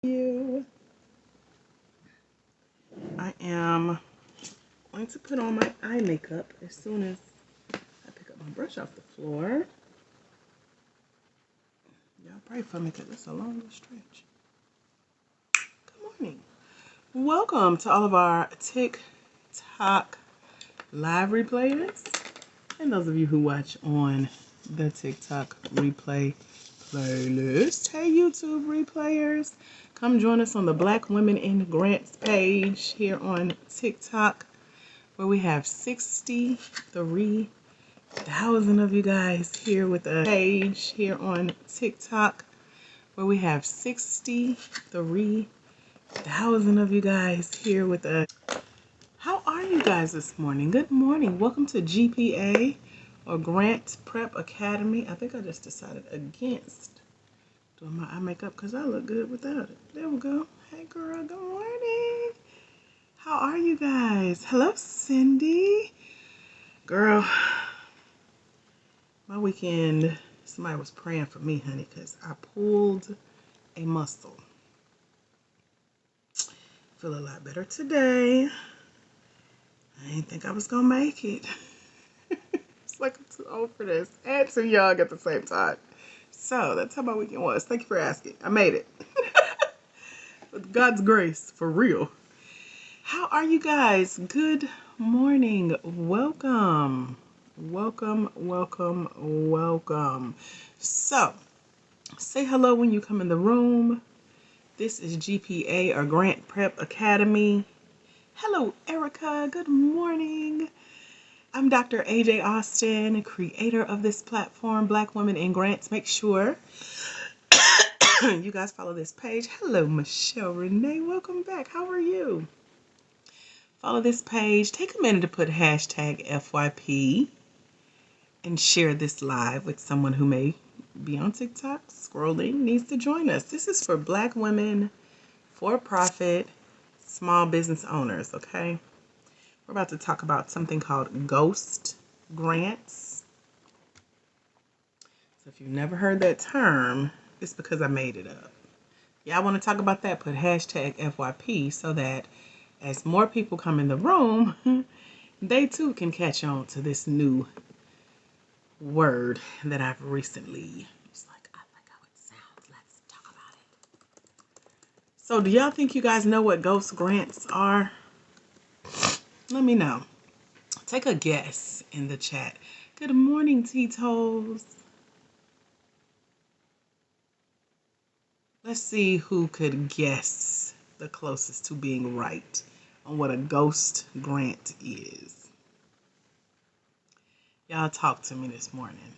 You. I am going to put on my eye makeup as soon as I pick up my brush off the floor. Y'all pray for me because it's a long stretch. Good morning. Welcome to all of our TikTok live replayers and those of you who watch on the TikTok replay playlist. Hey, YouTube replayers. Come join us on the Black Women in Grants page here on TikTok, where we have 63,000 of you guys here with a page here on TikTok, where we have 63,000 of you guys here with a... How are you guys this morning? Good morning. Welcome to GPA, or Grant Prep Academy. I think I just decided against doing my eye makeup because I look good without it. There we go. Hey girl, good morning. How are you guys? Hello, Cindy. Girl, my weekend, somebody was praying for me, honey, because I pulled a muscle. Feel a lot better today. I didn't think I was going to make it. It's like I'm too old for this. And too young at the same time. So, that's how my weekend was. Thank you for asking. I made it. With God's grace, for real. How are you guys? Good morning. Welcome. Welcome, welcome, welcome. So, say hello when you come in the room. This is GPA, or Grant Prep Academy. Hello, Erica. Good morning. I'm Dr. AJ Austin, creator of this platform, Black Women in Grants. Make sure you guys follow this page. Hello, Michelle Renee. Welcome back. How are you? Follow this page. Take a minute to put hashtag FYP and share this live with someone who may be on TikTok scrolling, needs to join us. This is for Black women, for-profit, small business owners, okay? We're about to talk about something called ghost grants. So if you've never heard that term, it's because I made it up. Y'all want to talk about that? Put hashtag FYP so that as more people come in the room, they too can catch on to this new word that I've recently... I like how it sounds. Let's talk about it. So do y'all think you guys know what ghost grants are? Let me know. Take a guess in the chat. Good morning, Tito's. Let's see who could guess the closest to being right on what a ghost grant is. Y'all talk to me this morning.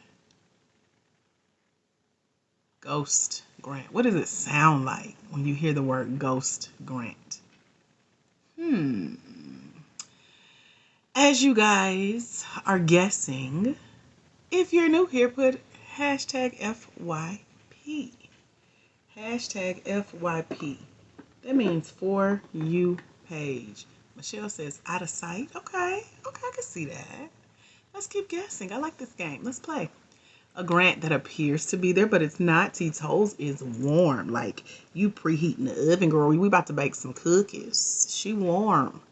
Ghost grant. What does it sound like when you hear the word ghost grant? As you guys are guessing, if you're new here, put hashtag FYP. Hashtag FYP. That means for you page. Michelle says out of sight. Okay, I can see that. Let's keep guessing. I like this game. Let's play. A grant that appears to be there, but it's not. Tito's is warm. Like you preheating the oven, girl. We about to bake some cookies. She warm.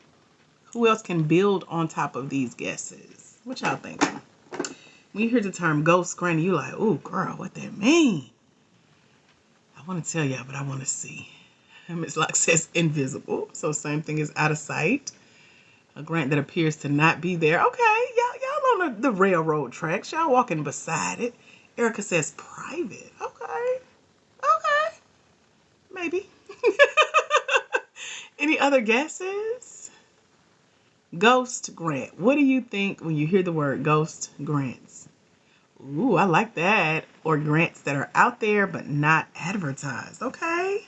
Who else can build on top of these guesses? What y'all thinking? When you hear the term ghost grant, you like, oh, girl, what that mean? I want to tell y'all, but I want to see. Ms. Locke says invisible. So same thing as out of sight. A grant that appears to not be there. Okay, y'all on the railroad tracks. Y'all walking beside it. Erica says private. Okay. Maybe. Any other guesses? Ghost grant. What do you think when you hear the word ghost grants? Ooh, I like that. Or grants that are out there but not advertised. Okay,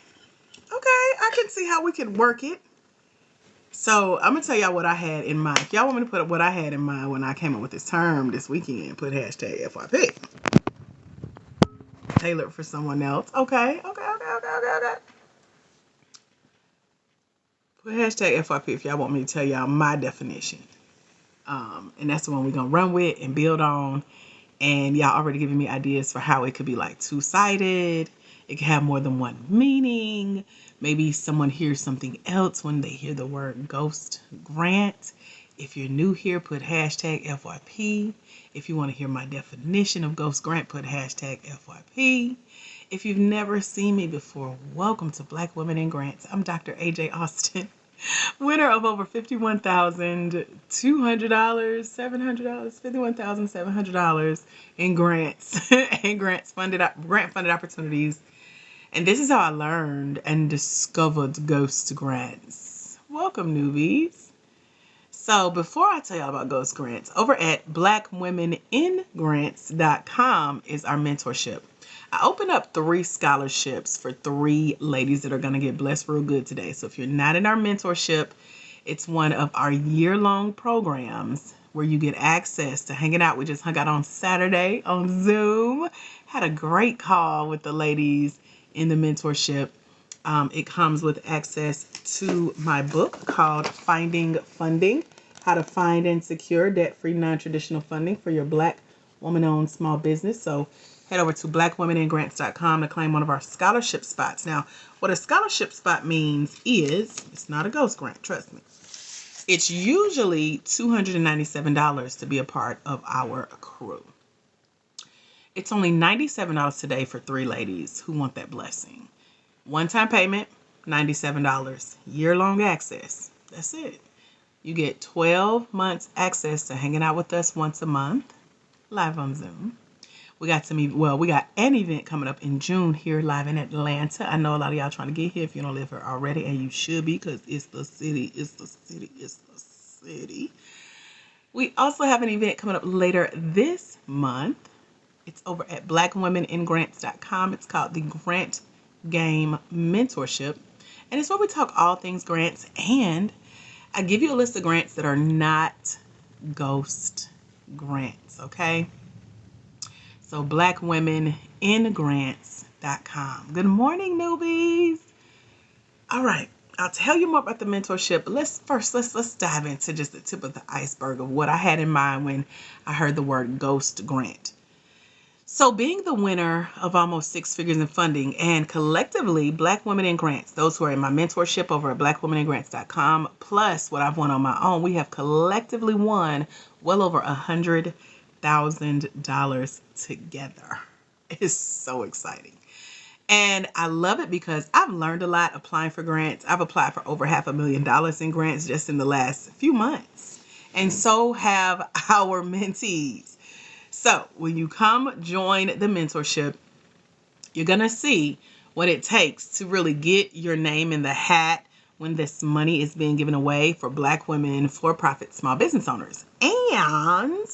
I can see how we could work it. So I'm gonna tell y'all what I had in mind. If y'all want me to put up what I had in mind when I came up with this term this weekend, put hashtag FYP. Tailored for someone else. Okay. Put hashtag FYP if y'all want me to tell y'all my definition. And that's the one we're gonna run with and build on. And y'all already giving me ideas for how it could be like two-sided. It could have more than one meaning. Maybe someone hears something else when they hear the word ghost grant. If you're new here, put hashtag FYP. If you want to hear my definition of ghost grant, put hashtag FYP. If you've never seen me before, welcome to Black Women in Grants. I'm Dr. AJ Austin, winner of over $51,200, $51,700 in grants and grant funded opportunities. And this is how I learned and discovered ghost grants. Welcome, newbies. So before I tell y'all about ghost grants, over at blackwomeningrants.com is our mentorship. I opened up 3 scholarships for 3 ladies that are going to get blessed real good today. So if you're not in our mentorship, it's one of our year-long programs where you get access to hanging out. We just hung out on Saturday on Zoom. Had a great call with the ladies in the mentorship. It comes with access to my book called Finding Funding, How to Find and Secure Debt-Free Non-Traditional Funding for Your Black Woman-Owned Small Business. So head over to blackwomeningrants.com to claim one of our scholarship spots. Now, what a scholarship spot means is, it's not a ghost grant, trust me. It's usually $297 to be a part of our crew. It's only $97 today for 3 ladies who want that blessing. One-time payment, $97. Year-long access. That's it. You get 12 months access to hanging out with us once a month, live on Zoom. We got an event coming up in June here live in Atlanta. I know a lot of y'all trying to get here if you don't live here already, and you should be, because it's the city. We also have an event coming up later this month. It's over at blackwomeningrants.com. It's called the Grant Game Mentorship, and it's where we talk all things grants, and I give you a list of grants that are not ghost grants, okay? So blackwomeningrants.com. Good morning, newbies. All right, I'll tell you more about the mentorship, but let's dive into just the tip of the iceberg of what I had in mind when I heard the word ghost grant. So being the winner of almost 6 figures in funding, and collectively Black Women in Grants, those who are in my mentorship over at blackwomeningrants.com, plus what I've won on my own, we have collectively won well over $100,000 together. It's so exciting. And I love it because I've learned a lot applying for grants. I've applied for over $500,000 in grants just in the last few months. And so have our mentees. So when you come join the mentorship, you're going to see what it takes to really get your name in the hat when this money is being given away for Black women, for-profit small business owners. And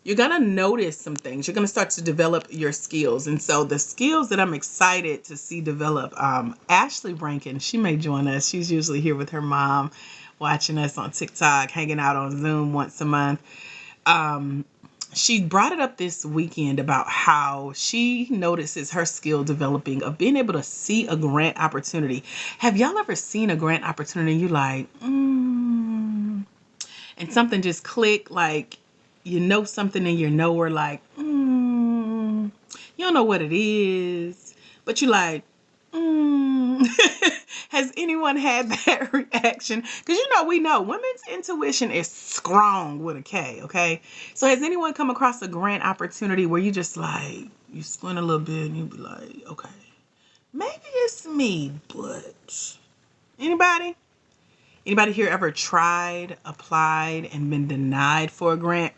you're going to notice some things. You're going to start to develop your skills. And so the skills that I'm excited to see develop, Ashley Rankin, she may join us. She's usually here with her mom, watching us on TikTok, hanging out on Zoom once a month. She brought it up this weekend about how she notices her skill developing of being able to see a grant opportunity. Have y'all ever seen a grant opportunity and you like, and something just click, like, you know something in your knower, like, you don't know what it is, but you like, Has anyone had that reaction? Because we know women's intuition is strong with a K, okay? So has anyone come across a grant opportunity where you just like, you squint a little bit and you be like, okay, maybe it's me, but anybody? Anybody here ever tried, applied, and been denied for a grant?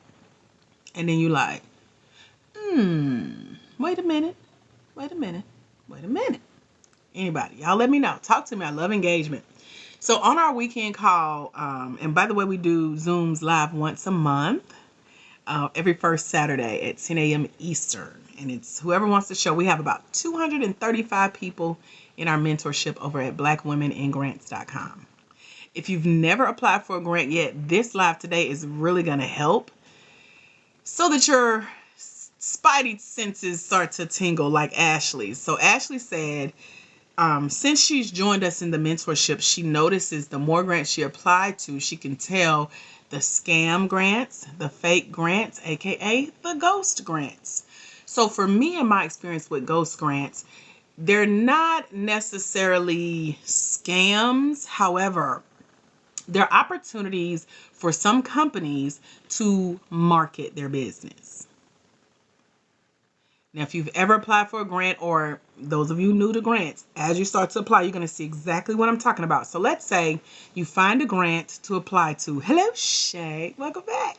And then you like, wait a minute. Anybody? Y'all let me know. Talk to me. I love engagement. So on our weekend call, and by the way, we do Zooms live once a month, every first Saturday at 10 a.m. Eastern. And it's whoever wants to show. We have about 235 people in our mentorship over at blackwomeningrants.com. If you've never applied for a grant yet, this live today is really going to help so that your spidey senses start to tingle like Ashley's. So Ashley said, since she's joined us in the mentorship, she notices the more grants she applied to, she can tell the scam grants, the fake grants, aka the ghost grants. So for me and my experience with ghost grants, They're not necessarily scams. However, they're opportunities for some companies to market their business. Now, if you've ever applied for a grant, or those of you new to grants, as you start to apply, you're going to see exactly what I'm talking about. So let's say you find a grant to apply to. Hello, Shay. Welcome back.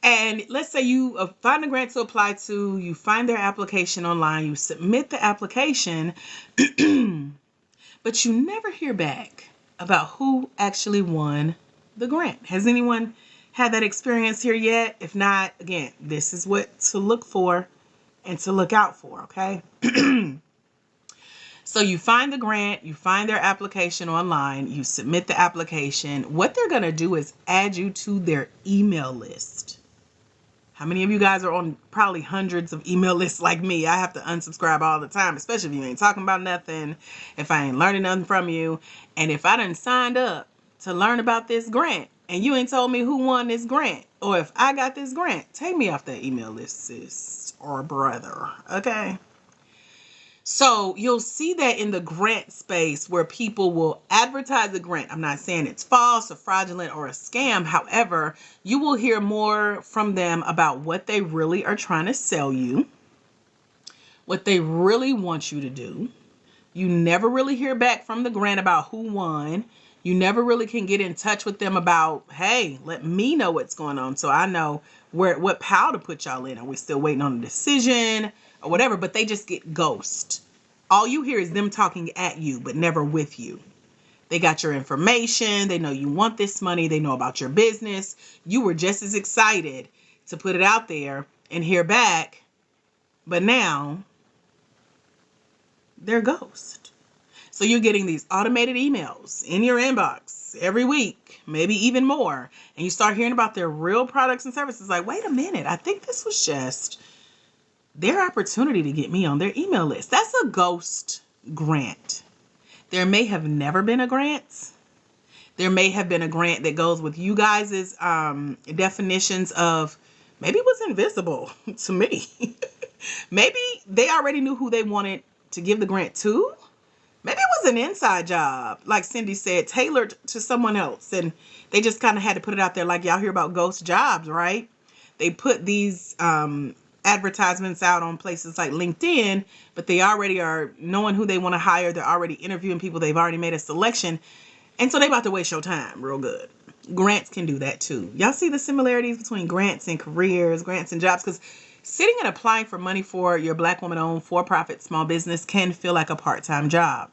And let's say you find a grant to apply to, you find their application online, you submit the application, but you never hear back about who actually won the grant. Has anyone had that experience here yet? If not, again, this is what to look for and to look out for, okay? So you find the grant, you find their application online, you submit the application. What they're going to do is add you to their email list. How many of you guys are on probably hundreds of email lists like me? I have to unsubscribe all the time, especially if you ain't talking about nothing, if I ain't learning nothing from you. And if I done signed up to learn about this grant and you ain't told me who won this grant, or if I got this grant, take me off that email list, sis or brother, okay? So you'll see that in the grant space where people will advertise a grant. I'm not saying it's false or fraudulent or a scam. However, you will hear more from them about what they really are trying to sell you, what they really want you to do. You never really hear back from the grant about who won. You never really can get in touch with them about, hey, let me know what's going on so I know what pile to put y'all in. Are we still waiting on a decision or whatever? But they just get ghost. All you hear is them talking at you, but never with you. They got your information. They know you want this money. They know about your business. You were just as excited to put it out there and hear back. But now they're ghost. So you're getting these automated emails in your inbox every week, maybe even more. And you start hearing about their real products and services. Like, wait a minute, I think this was just their opportunity to get me on their email list. That's a ghost grant. There may have never been a grant. There may have been a grant that goes with you guys' definitions of, maybe it was invisible to me. Maybe they already knew who they wanted to give the grant to. Maybe it was an inside job, like Cindy said, tailored to someone else. And they just kind of had to put it out there, like y'all hear about ghost jobs, right? They put these advertisements out on places like LinkedIn, but they already are knowing who they want to hire. They're already interviewing people. They've already made a selection. And so they about to waste your time real good. Grants can do that too. Y'all see the similarities between grants and careers, grants and jobs? Because sitting and applying for money for your Black woman-owned for-profit small business can feel like a part-time job.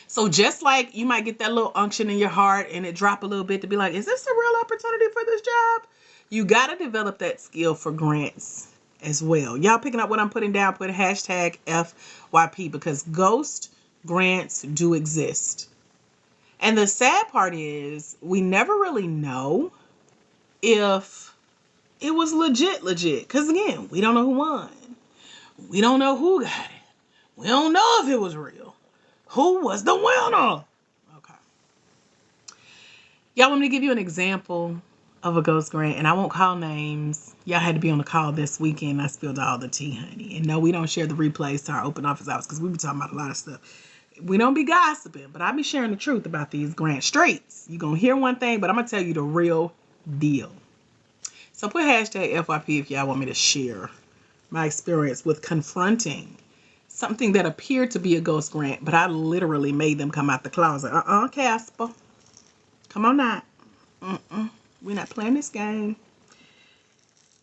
So just like you might get that little unction in your heart and it drop a little bit to be like, is this a real opportunity for this job? You got to develop that skill for grants as well. Y'all picking up what I'm putting down? Put a hashtag FYP, because ghost grants do exist. And the sad part is we never really know if it was legit. Because again, we don't know who won. We don't know who got it. We don't know if it was real. Who was the winner? Okay. Y'all want me to give you an example of a ghost grant? And I won't call names. Y'all had to be on the call this weekend. I spilled all the tea, honey. And no, we don't share the replays to our open office hours because we be talking about a lot of stuff. We don't be gossiping, but I be sharing the truth about these grant straights. You're going to hear one thing, but I'm going to tell you the real deal. So put hashtag FYP if y'all want me to share my experience with confronting something that appeared to be a ghost grant, but I literally made them come out the closet. Casper. Come on now. We're not playing this game.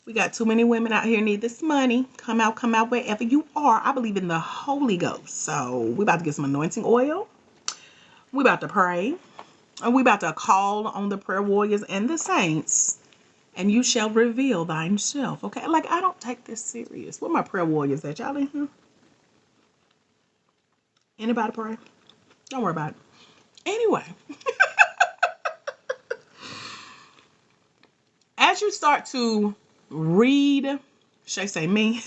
We got too many women out here need this money. Come out wherever you are. I believe in the Holy Ghost. So we about to get some anointing oil. We about to pray. And we about to call on the prayer warriors and the saints. And you shall reveal thyself. Okay? Like, I don't take this serious. Where my prayer warriors at? Y'all in here? Anybody pray? Don't worry about it. Anyway. As you start to read, Shay say me.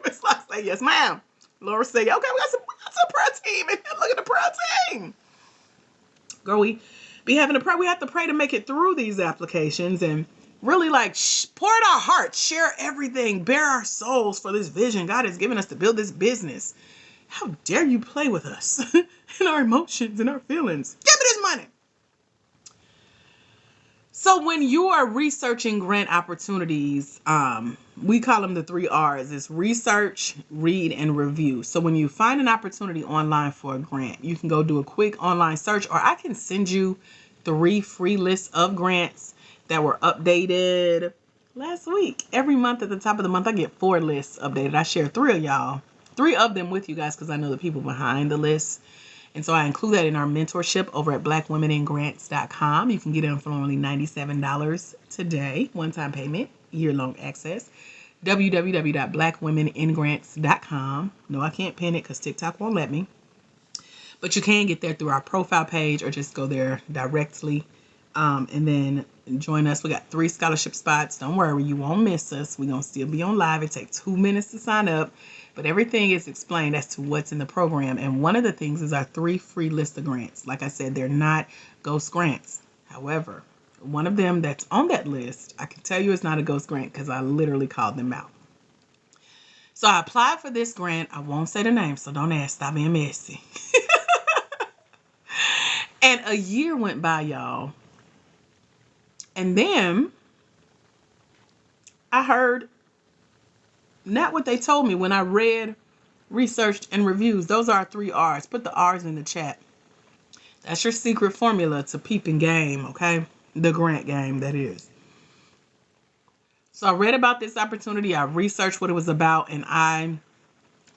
Miss Locke say yes, ma'am. Laura say, okay, we got some prayer team in here. Look at the prayer team. Girl, we be having to pray. We have to pray to make it through these applications and really like pour out our hearts, share everything, bare our souls for this vision God has given us to build this business. How dare you play with us and our emotions and our feelings? Give me this money. So when you are researching grant opportunities, we call them the 3 R's. It's research, read, and review. So when you find an opportunity online for a grant, you can go do a quick online search, or I can send you 3 free lists of grants that were updated last week. Every month at the top of the month, I get 4 lists updated. I share 3 of y'all, 3 of them with you guys, because I know the people behind the list. And so I include that in our mentorship over at blackwomeningrants.com. You can get it for only $97 today, one-time payment, year-long access. www.blackwomeningrants.com. No, I can't pin it because TikTok won't let me. But you can get there through our profile page or just go there directly. And then join us. We got 3 scholarship spots. Don't worry, you won't miss us. We're going to still be on live. It takes 2 minutes to sign up. But everything is explained as to what's in the program. And one of the things is our 3 free list of grants. Like I said, they're not ghost grants. However, one of them that's on that list, I can tell you it's not a ghost grant because I literally called them out. So I applied for this grant. I won't say the name, so don't ask. Stop being messy. And a year went by, y'all. And then I heard not what they told me when I read, researched, and reviews. Those are our 3 R's. Put the R's in the chat. That's your secret formula to peeping game, okay? The grant game, that is. So I read about this opportunity. I researched what it was about, and I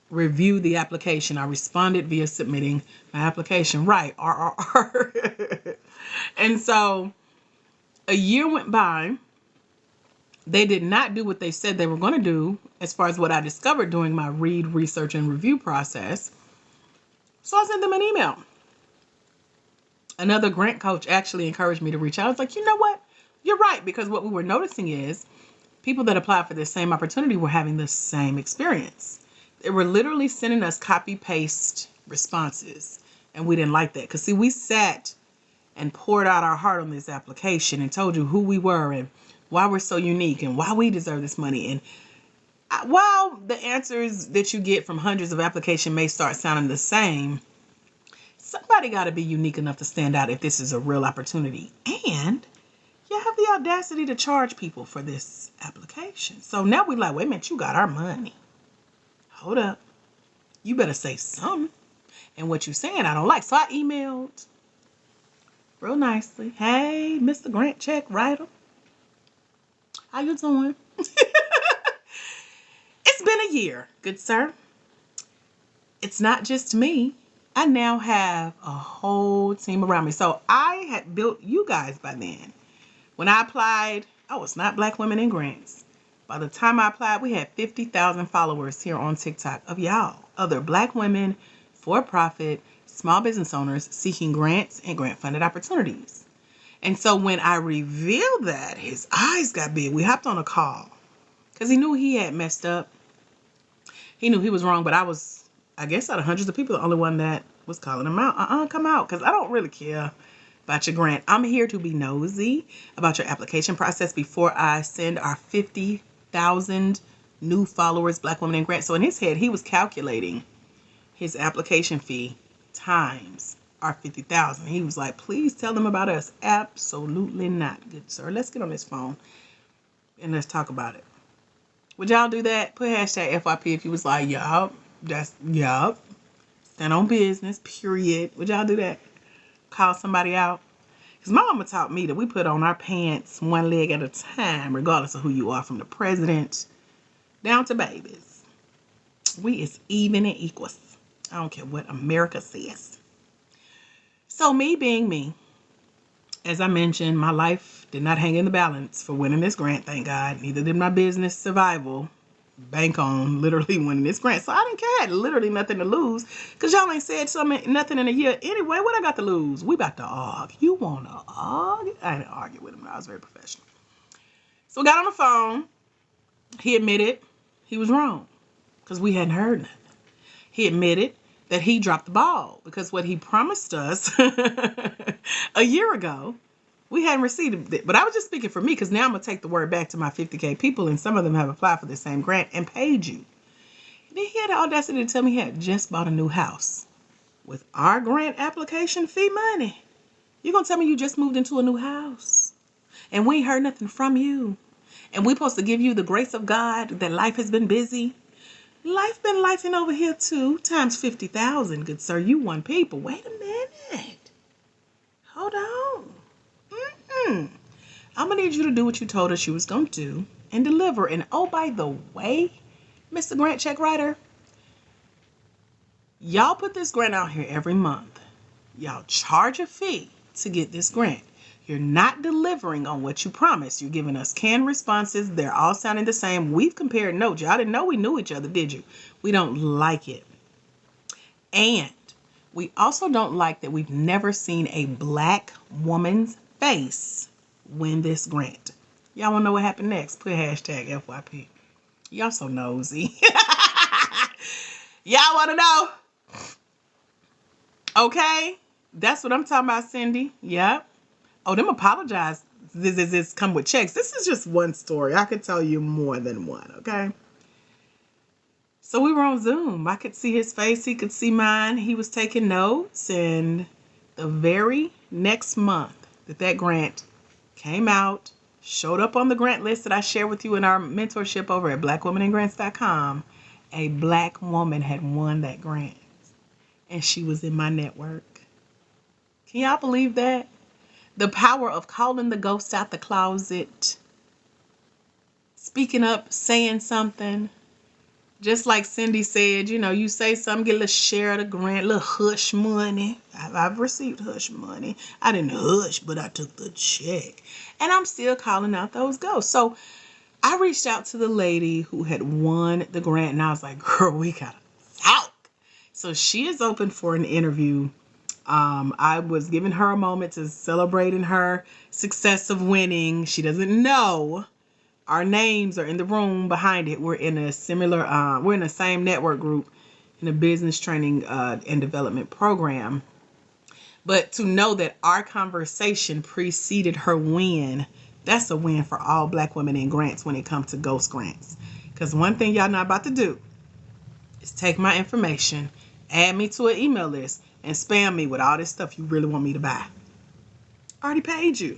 reviewed the application. I responded via submitting my application. Right, RRR. And so a year went by. They did not do what they said they were going to do as far as what I discovered during my read, research, and review process. So I sent them an email. Another grant coach actually encouraged me to reach out. I was like, you know what? You're right. Because what we were noticing is people that applied for this same opportunity were having the same experience. They were literally sending us copy-paste responses. And we didn't like that. Because, see, we sat and poured out our heart on this application and told you who we were and why we're so unique and why we deserve this money. And while the answers that you get from hundreds of applications may start sounding the same, somebody got to be unique enough to stand out if this is a real opportunity. And you have the audacity to charge people for this application. So now we're like, wait a minute, you got our money. Hold up. You better say something. And what you're saying, I don't like. So I emailed real nicely. Hey, Mr. Grant Check Writer. How you doing? It's been a year, good sir. It's not just me. I now have a whole team around me. So I had built you guys by then. When I applied, I was not Black Women in Grants. By the time I applied, we had 50,000 followers here on TikTok of y'all. Other Black women, for-profit, small business owners seeking grants and grant-funded opportunities. And so when I revealed that, his eyes got big. We hopped on a call because he knew he had messed up. He knew he was wrong, but I guess out of hundreds of people, the only one that was calling him out. Come out, because I don't really care about your grant. I'm here to be nosy about your application process before I send our 50,000 new followers, Black Women in Grants. So in his head, he was calculating his application fee times our 50,000. He was like, please tell them about us. Absolutely not, good sir. Let's get on this phone and let's talk about it. Would y'all do that? Put hashtag FYP if you was like, yup, yup. Stand on business, period. Would y'all do that? Call somebody out? Because my mama taught me that we put on our pants one leg at a time, regardless of who you are, from the president down to babies. We is even and equals. I don't care what America says. So me being me, as I mentioned, my life did not hang in the balance for winning this grant, thank God. Neither did my business survival bank on literally winning this grant. So I didn't care. I had literally nothing to lose because y'all ain't said nothing in a year. Anyway, what I got to lose? We about to argue. You want to argue? I didn't argue with him. I was very professional. So we got on the phone. He admitted he was wrong because we hadn't heard nothing. He admitted that he dropped the ball because what he promised us a year ago, we hadn't received it. But I was just speaking for me because now I'm going to take the word back to my 50K people, and some of them have applied for the same grant and paid you. Then he had the audacity to tell me he had just bought a new house with our grant application fee money. You gonna tell me you just moved into a new house and we ain't heard nothing from you? And we supposed to give you the grace of God that life has been busy? Life been lifing over here too, times 50,000, good sir. You one people. Wait a minute. Hold on. I'm gonna need you to do what you told us you was gonna do and deliver. And oh, by the way, Mr. Grant Check Writer, y'all put this grant out here every month. Y'all charge a fee to get this grant. You're not delivering on what you promised. You're giving us canned responses. They're all sounding the same. We've compared notes. Y'all didn't know we knew each other, did you? We don't like it. And we also don't like that we've never seen a black woman's face win this grant. Y'all want to know what happened next? Put hashtag FYP. Y'all so nosy. Y'all want to know? Okay. That's what I'm talking about, Cindy. Yep. Oh, them apologize. This come with checks. This is just one story. I could tell you more than one, okay? So we were on Zoom. I could see his face. He could see mine. He was taking notes. And the very next month that grant came out, showed up on the grant list that I shared with you in our mentorship over at blackwomanandgrants.com, a black woman had won that grant. And she was in my network. Can y'all believe that? The power of calling the ghost out the closet, speaking up, saying something. Just like Cindy said, you say something, get a little share of the grant, a little hush money. I've received hush money. I didn't hush, but I took the check. And I'm still calling out those ghosts. So I reached out to the lady who had won the grant, and I was like, girl, we gotta talk. So she is open for an interview. I was giving her a moment to celebrating her success of winning. She doesn't know our names are in the room behind it. We're in a we're in the same network group in a business training and development program. But to know that our conversation preceded her win, that's a win for all black women in grants when it comes to ghost grants. Because one thing y'all not about to do is take my information, add me to an email list, and spam me with all this stuff you really want me to buy. I already paid you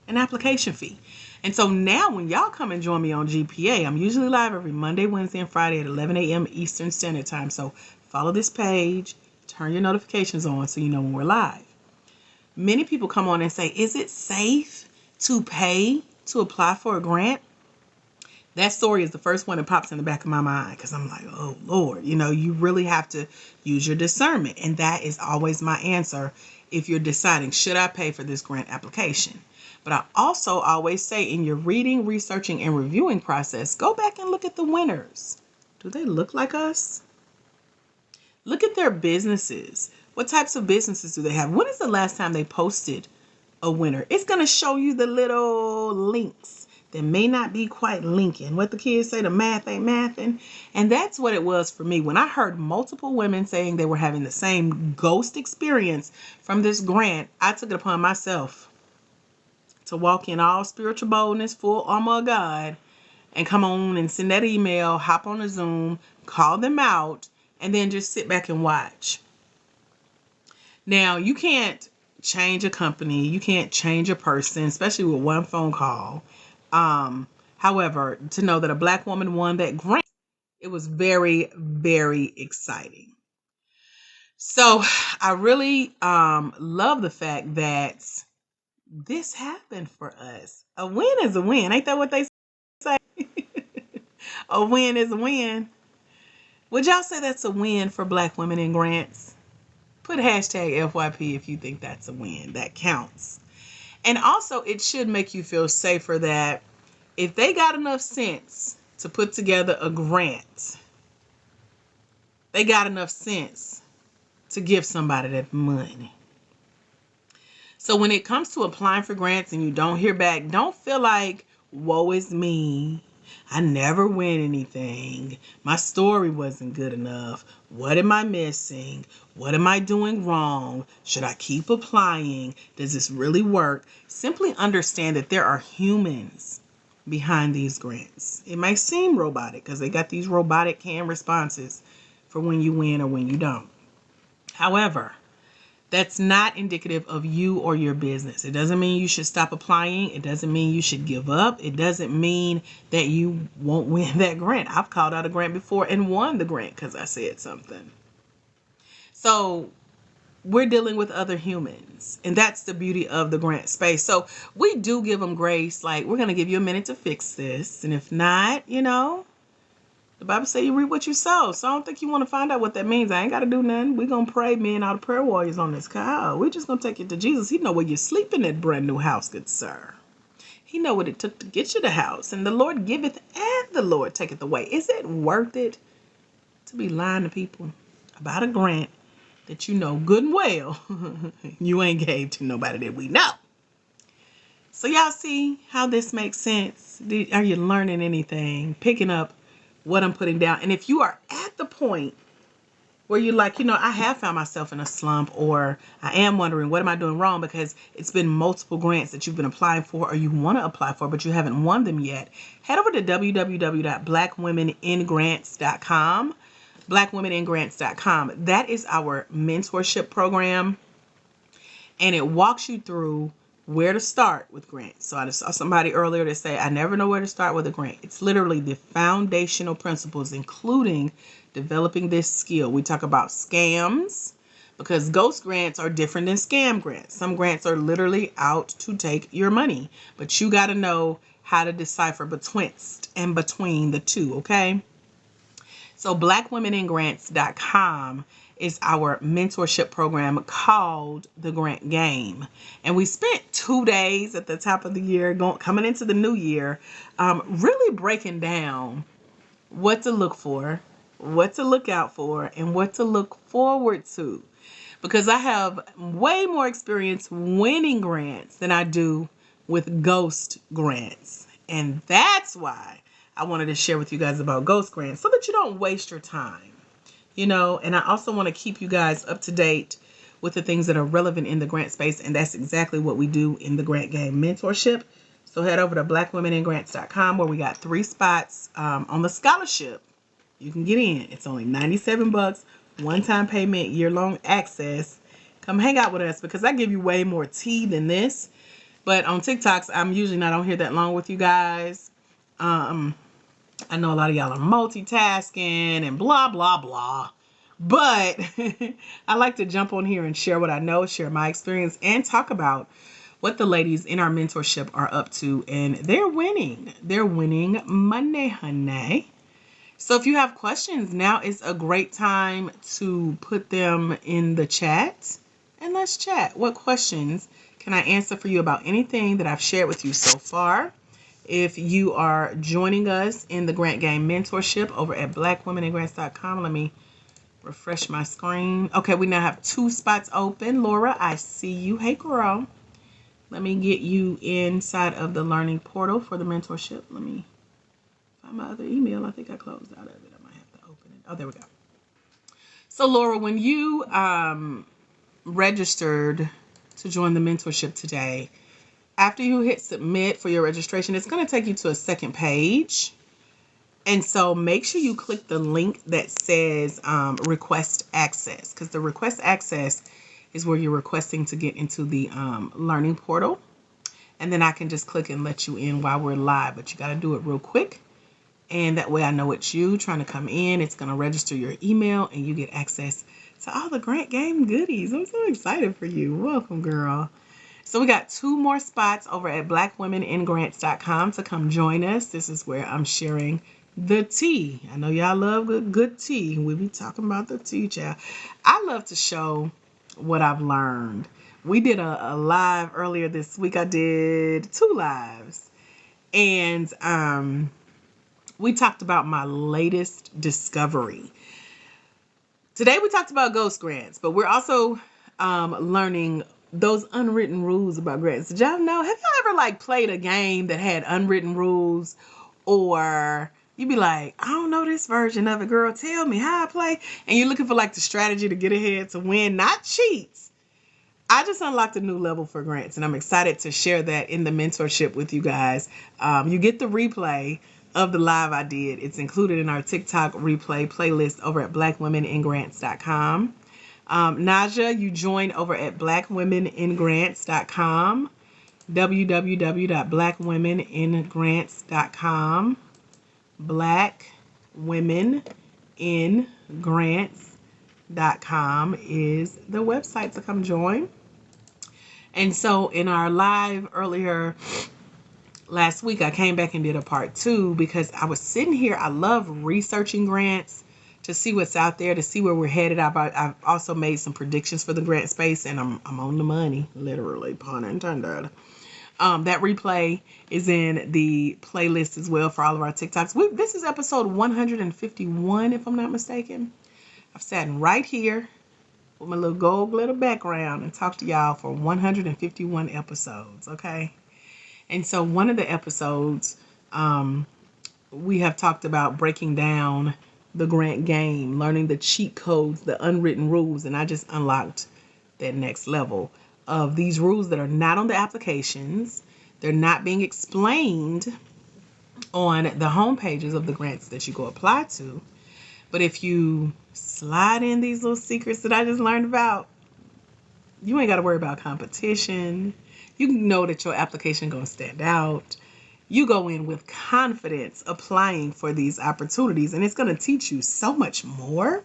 an application fee. And so now when y'all come and join me on GPA, I'm usually live every Monday, Wednesday, and Friday at 11 a.m. Eastern Standard Time. So follow this page, turn your notifications on so you know when we're live. Many people come on and say, is it safe to pay to apply for a grant? That story is the first one that pops in the back of my mind because I'm like, oh, Lord, you really have to use your discernment. And that is always my answer if you're deciding, should I pay for this grant application? But I also always say in your reading, researching, and reviewing process, go back and look at the winners. Do they look like us? Look at their businesses. What types of businesses do they have? When is the last time they posted a winner? It's going to show you the little links that may not be quite linking. What the kids say, the math ain't mathing. And that's what it was for me. When I heard multiple women saying they were having the same ghost experience from this grant, I took it upon myself to walk in all spiritual boldness, full armor of God, and come on and send that email, hop on a Zoom, call them out, and then just sit back and watch. Now, you can't change a company. You can't change a person, especially with one phone call. However, to know that a black woman won that grant, it was very, very exciting. So I really love the fact that this happened for us. A win is a win. Ain't that what they say? A win is a win. Would y'all say that's a win for black women in grants? Put hashtag FYP if you think that's a win. That counts. And also, it should make you feel safer that if they got enough sense to put together a grant, they got enough sense to give somebody that money. So when it comes to applying for grants and you don't hear back, don't feel like, woe is me. I never win anything. My story wasn't good enough. What am I missing? What am I doing wrong? Should I keep applying? Does this really work? Simply understand that there are humans behind these grants. It may seem robotic because they got these robotic canned responses for when you win or when you don't. However, that's not indicative of you or your business. It doesn't mean you should stop applying. It doesn't mean you should give up. It doesn't mean that you won't win that grant. I've called out a grant before and won the grant because I said something. So we're dealing with other humans, and that's the beauty of the grant space. So we do give them grace. Like, we're going to give you a minute to fix this. And if not, the Bible says you reap what you sow. So I don't think you want to find out what that means. I ain't got to do nothing. We're going to pray, me and all the prayer warriors on this call. We're just going to take you to Jesus. He know where you sleep in that brand new house, good sir. He know what it took to get you the house. And the Lord giveth and the Lord taketh away. Is it worth it to be lying to people about a grant that you know good and well you ain't gave to nobody that we know? So y'all see how this makes sense? Are you learning anything? Picking up what I'm putting down? And if you are at the point where you're like, I have found myself in a slump, or I am wondering, what am I doing wrong? Because it's been multiple grants that you've been applying for or you want to apply for, but you haven't won them yet. Head over to www.blackwomeningrants.com. blackwomeningrants.com. That is our mentorship program, and it walks you through where to start with grants. So I just saw somebody earlier that say, I never know where to start with a grant. It's literally the foundational principles, including developing this skill. We talk about scams, because ghost grants are different than scam grants. Some grants are literally out to take your money, but you got to know how to decipher betwixt and between the two, okay? So blackwomeningrants.com is our mentorship program called The Grant Game. And we spent 2 days at the top of the year, coming into the new year, really breaking down what to look for, what to look out for, and what to look forward to. Because I have way more experience winning grants than I do with ghost grants. And that's why I wanted to share with you guys about ghost grants, so that you don't waste your time. And I also want to keep you guys up to date with the things that are relevant in the grant space. And that's exactly what we do in the Grant Game mentorship. So head over to blackwomeningrants.com, where we got 3 spots on the scholarship. You can get in. It's only $97, one-time payment, year-long access. Come hang out with us, because I give you way more tea than this. But on TikToks, I'm usually not on here that long with you guys. I know a lot of y'all are multitasking and blah, blah, blah. But I like to jump on here and share what I know, share my experience, and talk about what the ladies in our mentorship are up to. And they're winning. They're winning money, honey. So if you have questions, now is a great time to put them in the chat. And let's chat. What questions can I answer for you about anything that I've shared with you so far? If you are joining us in the Grant Game mentorship over at blackwomeningrants.com, let me refresh my screen. Okay, we now have 2 spots open. Laura, I see you. Hey, girl. Let me get you inside of the learning portal for the mentorship. Let me find my other email. I think I closed out of it. I might have to open it. Oh, there we go. So, Laura, when you registered to join the mentorship today, after you hit submit for your registration, it's going to take you to a second page. And so make sure you click the link that says request access, because the request access is where you're requesting to get into the learning portal. And then I can just click and let you in while we're live, but you got to do it real quick. And that way I know it's you trying to come in. It's going to register your email and you get access to all the Grant Game goodies. I'm so excited for you. Welcome, girl. So we got 2 more spots over at blackwomeningrants.com to come join us. This is where I'm sharing the tea. I know y'all love good tea. We'll be talking about the tea, child. I love to show what I've learned. We did a live earlier this week. I did 2 lives. And we talked about my latest discovery. Today we talked about ghost grants, but we're also learning those unwritten rules about grants. Did y'all know? Have y'all ever played a game that had unwritten rules, or you'd be like, I don't know this version of it, girl. Tell me how I play. And you're looking for the strategy to get ahead, to win, not cheats, I just unlocked a new level for grants, and I'm excited to share that in the mentorship with you guys. You get the replay of the live I did. It's included in our TikTok replay playlist over at blackwomeningrants.com. Naja, you join over at blackwomeningrants.com, www.blackwomeningrants.com, blackwomeningrants.com is the website to come join. And so in our live earlier last week, I came back and did a part 2 because I was sitting here. I love researching grants to see what's out there, to see where we're headed. I've also made some predictions for the grant space, and I'm on the money, literally, pun intended. That replay is in the playlist as well for all of our TikToks. This is episode 151, if I'm not mistaken. I've sat right here with my little gold glitter background and talked to y'all for 151 episodes, okay? And so one of the episodes, we have talked about breaking down the grant game, learning the cheat codes, the unwritten rules, and I just unlocked that next level of these rules that are not on the applications. They're not being explained on the home pages of the grants that you go apply to. But if you slide in these little secrets that I just learned about, you ain't got to worry about competition. You know that your application going to stand out. You go in with confidence applying for these opportunities, and it's going to teach you so much more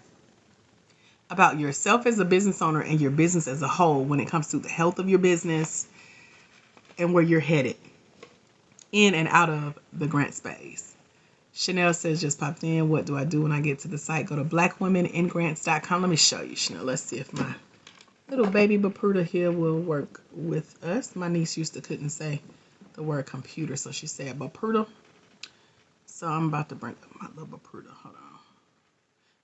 about yourself as a business owner and your business as a whole when it comes to the health of your business and where you're headed in and out of the grant space. Chanel says, just popped in. What do I do when I get to the site? Go to blackwomeningrants.com. Let me show you, Chanel. Let's see if my little baby Bapruda here will work with us. My niece couldn't say the word computer, so she said Bapruda. So I'm about to bring up my little Bapruda. Hold on.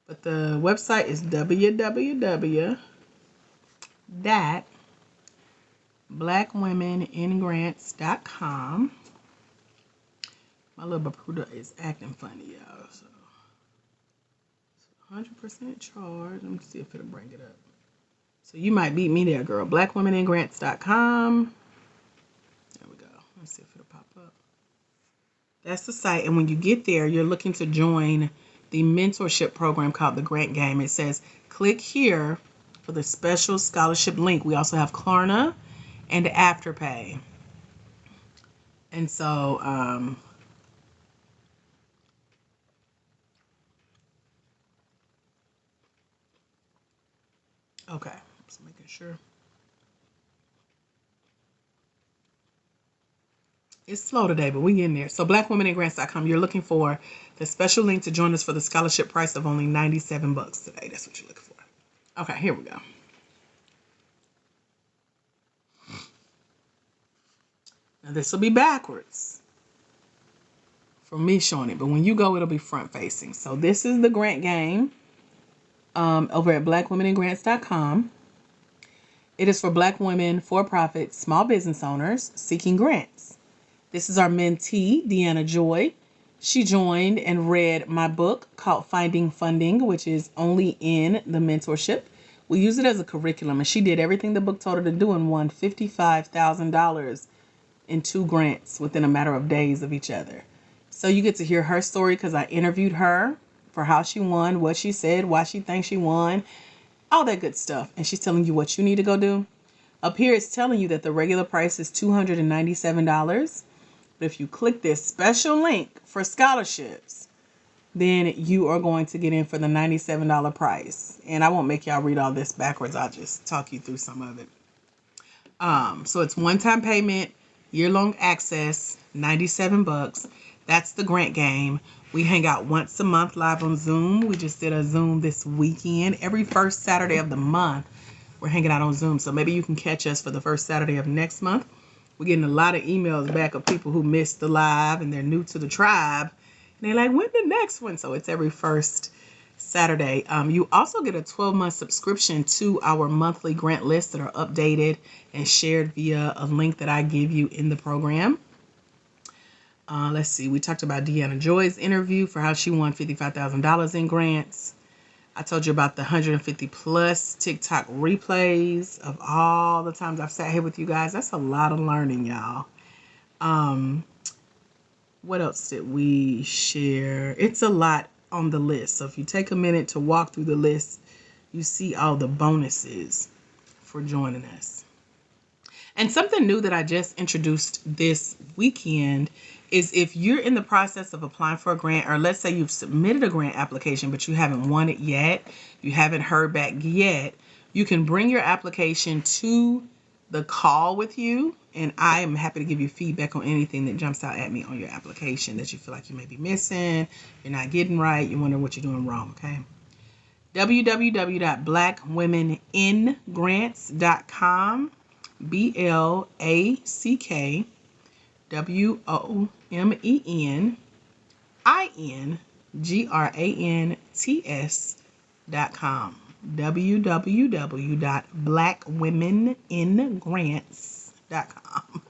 But the website is www.blackwomeningrants.com. My little Bapruda is acting funny, y'all. So 100% charge. Let me see if it'll bring it up. So you might beat me there, girl. blackwomeningrants.com. There we go. Let's see if it'll pop up. That's the site. And when you get there, you're looking to join the mentorship program called the Grant Game. It says, click here for the special scholarship link. We also have Klarna and Afterpay. And so, okay, just making sure. It's slow today, but we getting there. So blackwomeningrants.com, you're looking for the special link to join us for the scholarship price of only $97 today. That's what you're looking for. Okay, here we go. Now this will be backwards from me showing it, but when you go, it'll be front facing. So this is the grant game over at blackwomeningrants.com. It is for Black women, for-profit, small business owners seeking grants. This is our mentee, Deanna Joy. She joined and read my book called Finding Funding, which is only in the mentorship. We use it as a curriculum, and she did everything the book told her to do and won $55,000 in 2 grants within a matter of days of each other. So you get to hear her story because I interviewed her for how she won, what she said, why she thinks she won, all that good stuff. And she's telling you what you need to go do. Up here, it's telling you that the regular price is $297. But if you click this special link for scholarships, then you are going to get in for the $97 price. And I won't make y'all read all this backwards. I'll just talk you through some of it. So it's one-time payment, year-long access, $97. That's the grant game. We hang out once a month live on Zoom. We just did a Zoom this weekend. Every first Saturday of the month, we're hanging out on Zoom. So maybe you can catch us for the first Saturday of next month. We're getting a lot of emails back of people who missed the live and they're new to the tribe. And they're like, when the next one? So it's every first Saturday. You also get a 12-month subscription to our monthly grant lists that are updated and shared via a link that I give you in the program. Let's see. We talked about Deanna Joy's interview for how she won $55,000 in grants. I told you about the 150 plus TikTok replays of all the times I've sat here with you guys. That's a lot of learning, y'all. What else did we share? It's a lot on the list. So if you take a minute to walk through the list, you see all the bonuses for joining us. And something new that I just introduced this weekend is if you're in the process of applying for a grant, or let's say you've submitted a grant application, but you haven't won it yet, you haven't heard back yet, you can bring your application to the call with you. And I am happy to give you feedback on anything that jumps out at me on your application that you feel like you may be missing, you're not getting right, you wonder what you're doing wrong, okay? www.blackwomeninngrants.com. BlackWomenIngrants.com. www.blackwomeninngrants.com.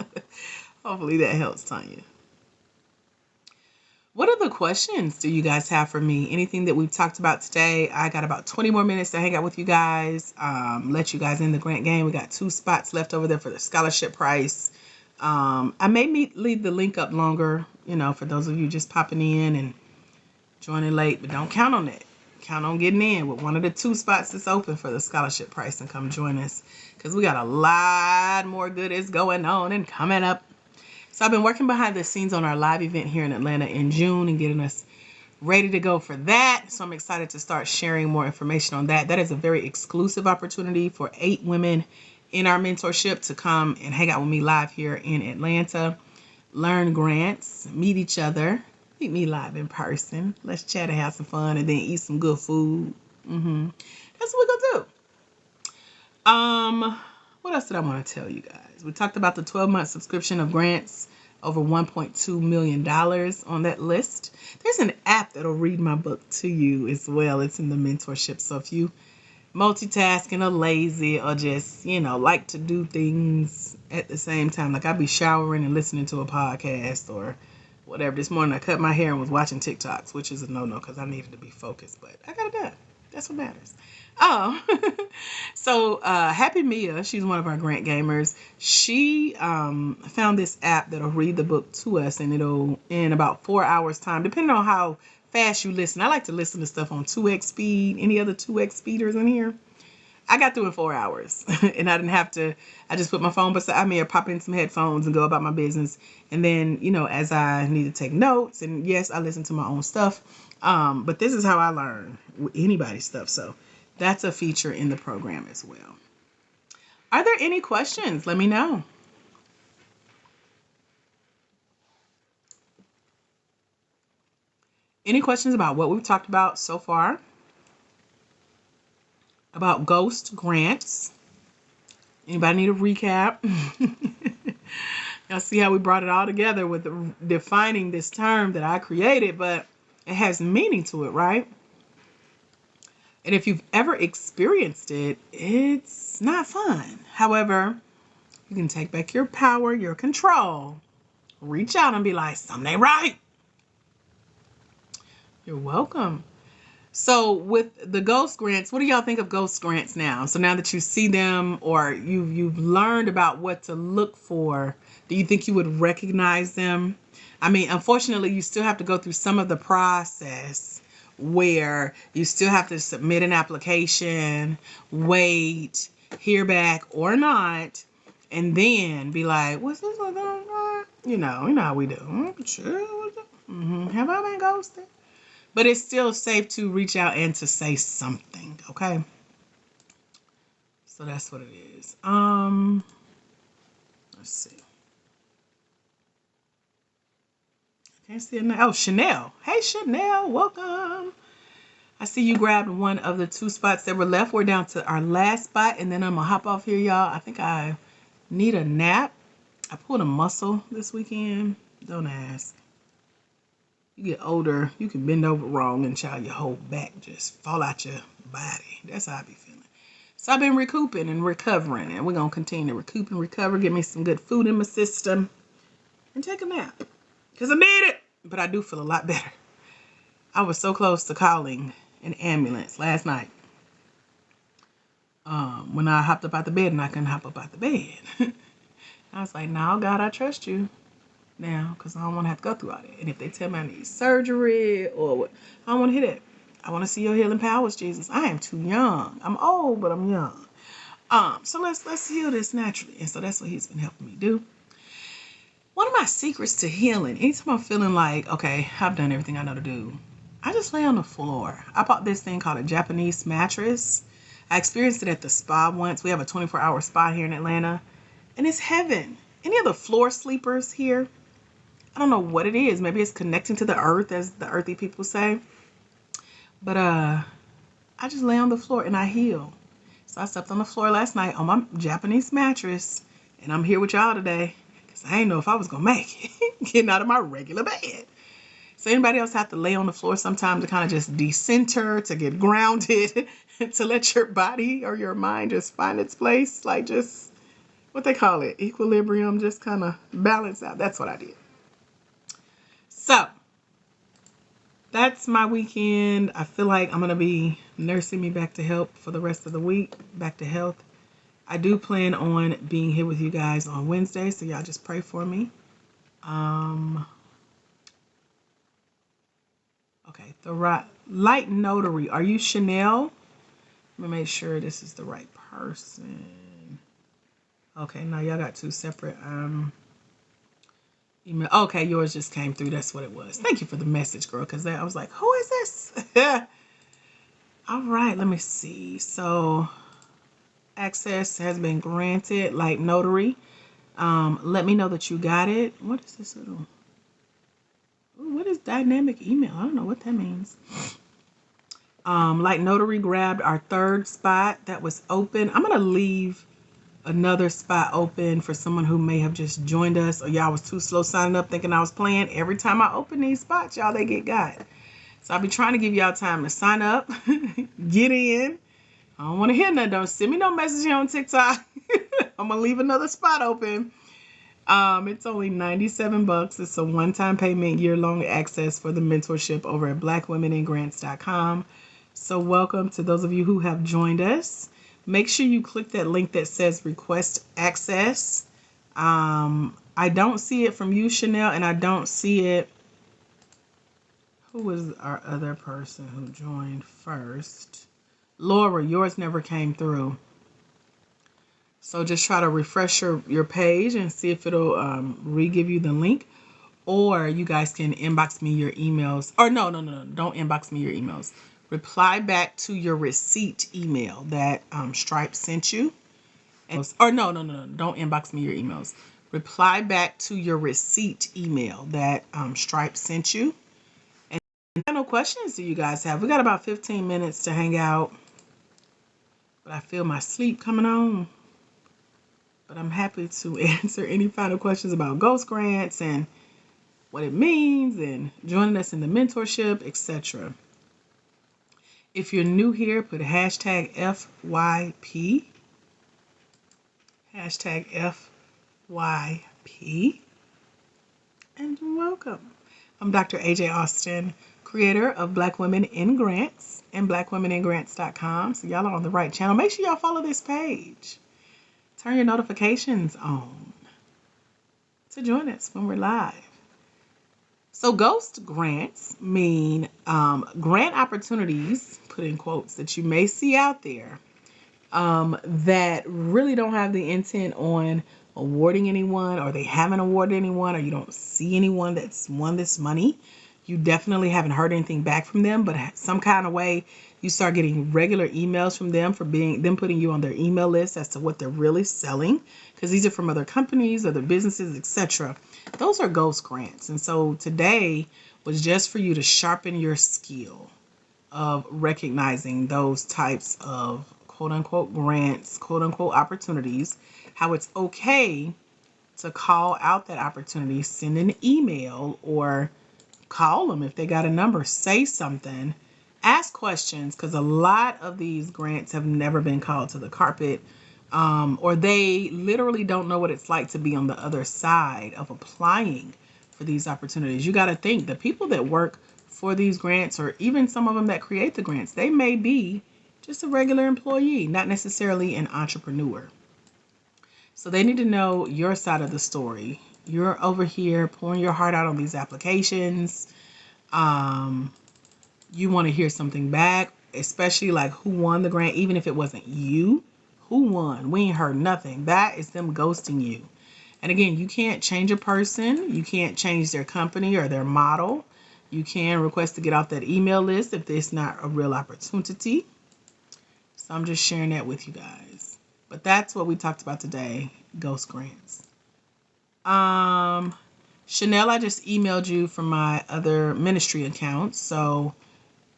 Hopefully that helps, Tanya. What other questions do you guys have for me? Anything that we've talked about today? I got about 20 more minutes to hang out with you guys. Let you guys in the grant game. We got 2 spots left over there for the scholarship price. I may leave the link up longer, for those of you just popping in and joining late, but don't count on it. Count on getting in with one of the 2 spots that's open for the scholarship price and come join us, because we got a lot more goodies going on and coming up. So I've been working behind the scenes on our live event here in Atlanta in June and getting us ready to go for that. So I'm excited to start sharing more information on that. That is a very exclusive opportunity for 8 women in our mentorship to come and hang out with me live here in Atlanta, learn grants, meet each other, meet me live in person. Let's chat and have some fun and then eat some good food. That's what we're going to do. What else did I want to tell you guys? We talked about the 12-month subscription of grants, over $1.2 million on that list. There's an app that'll read my book to you as well. It's in the mentorship. So if you multitasking or lazy or just, like to do things at the same time, like I'd be showering and listening to a podcast or whatever. This morning I cut my hair and was watching TikToks, which is a no-no because I needed to be focused, but I got it done. That's what matters. Oh, so Happy Mia, she's one of our grant gamers. She found this app that'll read the book to us, and it'll, in about 4 hours time, depending on how fast you listen. I like to listen to stuff on 2x speed. Any other 2x speeders in here? I got through in 4 hours, and I didn't have to. I just put my phone beside me or pop in some headphones and go about my business. And then, as I need to take notes, and yes, I listen to my own stuff. But this is how I learn anybody's stuff. So that's a feature in the program as well. Are there any questions? Let me know. Any questions about what we've talked about so far? About ghost grants? Anybody need a recap? Y'all see how we brought it all together with defining this term that I created, but it has meaning to it, right? And if you've ever experienced it, it's not fun. However, you can take back your power, your control, reach out and be like, something ain't right. You're welcome. So with the ghost grants, what do y'all think of ghost grants now? So now that you see them or you've learned about what to look for, do you think you would recognize them? I mean, unfortunately, you still have to go through some of the process where you still have to submit an application, wait, hear back or not, and then be like, what's this? You know how we do. Sure. Have I been ghosted? But it's still safe to reach out and to say something, okay? So that's what it is. Let's see. I can't see it now. Oh, Chanel. Hey, Chanel, welcome. I see you grabbed one of the 2 spots that were left. We're down to our last spot, and then I'm going to hop off here, y'all. I think I need a nap. I pulled a muscle this weekend. Don't ask. You get older, you can bend over wrong and your whole back just fall out your body. That's how I be feeling. So I've been recouping and recovering, and we're going to continue to recoup and recover, get me some good food in my system, and take a nap. Because I need it. But I do feel a lot better. I was so close to calling an ambulance last night. When I hopped up out the bed and I couldn't hop up out the bed. I was like, no, God, I trust you now because I don't want to have to go through all that. And if they tell me I need surgery or what, I don't want to hear that. I want to see your healing powers, Jesus. I am too young. I'm old, but I'm young. So let's heal this naturally. And so that's what he's been helping me do. One of my secrets to healing, anytime I'm feeling like, okay, I've done everything I know to do, I just lay on the floor. I bought this thing called a Japanese mattress. I experienced it at the spa once. We have a 24-hour spa here in Atlanta, and it's heaven. Any of the floor sleepers here? I don't know what it is. Maybe it's connecting to the earth, as the earthy people say. But I just lay on the floor and I heal. So I slept on the floor last night on my Japanese mattress, and I'm here with y'all today because I didn't know if I was going to make it getting out of my regular bed. So anybody else have to lay on the floor sometime to kind of just decenter, to get grounded, to let your body or your mind just find its place, like just, what they call it, equilibrium, just kind of balance out. That's what I did. So that's my weekend. I feel like I'm going to be nursing me back to health for the rest of the week, back to health. I do plan on being here with you guys on Wednesday, so y'all just pray for me. Okay, the light notary. Are you Chanel? Let me make sure this is the right person. Okay, now y'all got two separate email. Okay, yours just came through. That's what it was. Thank you for the message, girl, because I was like, who is this? All right, let me see. So access has been granted, light notary. Let me know that you got it. What is this little? What is dynamic email? I don't know what that means. Light notary grabbed our third spot that was open. I'm gonna leave another spot open for someone who may have just joined us, or y'all was too slow signing up thinking I was playing. Every time I open these spots, y'all, they get got. So I'll be trying to give y'all time to sign up, get in. I don't want to hear nothing. Don't send me no message on TikTok. I'm gonna leave another spot open. It's only $97. It's a one-time payment, year-long access for the mentorship over at blackwomeningrants.com. So welcome to those of you who have joined us. Make sure you click that link that says request access. I don't see it from you, Chanel, and I don't see it. Who was our other person who joined first? Laura, yours never came through. So just try to refresh your page and see if it'll re-give you the link. Or you guys can inbox me your emails. Or no. Don't inbox me your emails. Reply back to your receipt email that Stripe sent you. Or no. Don't inbox me your emails. Reply back to your receipt email that Stripe sent you. And final questions do you guys have? We got about 15 minutes to hang out. But I feel my sleep coming on. But I'm happy to answer any final questions about Ghost Grants and what it means and joining us in the mentorship, etc. If you're new here, put hashtag FYP. Hashtag FYP. And welcome. I'm Dr. AJ Austin, creator of Black Women in Grants and blackwomeningrants.com. So y'all are on the right channel. Make sure y'all follow this page. Turn your notifications on to join us when we're live. So ghost grants mean grant opportunities, put in quotes, that you may see out there that really don't have the intent on awarding anyone, or they haven't awarded anyone, or you don't see anyone that's won this money. You definitely haven't heard anything back from them, but some kind of way you start getting regular emails from them for them putting you on their email list as to what they're really selling, because these are from other companies, other businesses, etc. Those are ghost grants. And so today was just for you to sharpen your skill of recognizing those types of quote unquote grants, quote unquote opportunities, how it's okay to call out that opportunity, send an email or call them if they got a number, say something, ask questions, because a lot of these grants have never been called to the carpet, or they literally don't know what it's like to be on the other side of applying for these opportunities. You got to think the people that work for these grants, or even some of them that create the grants, they may be just a regular employee, not necessarily an entrepreneur. So they need to know your side of the story. You're over here pouring your heart out on these applications. You want to hear something back, especially like who won the grant, even if it wasn't you. Who won? We ain't heard nothing. That is them ghosting you. And again, you can't change a person. You can't change their company or their model. You can request to get off that email list if it's not a real opportunity. So I'm just sharing that with you guys. But that's what we talked about today, ghost grants. Chanel, I just emailed you from my other ministry account. So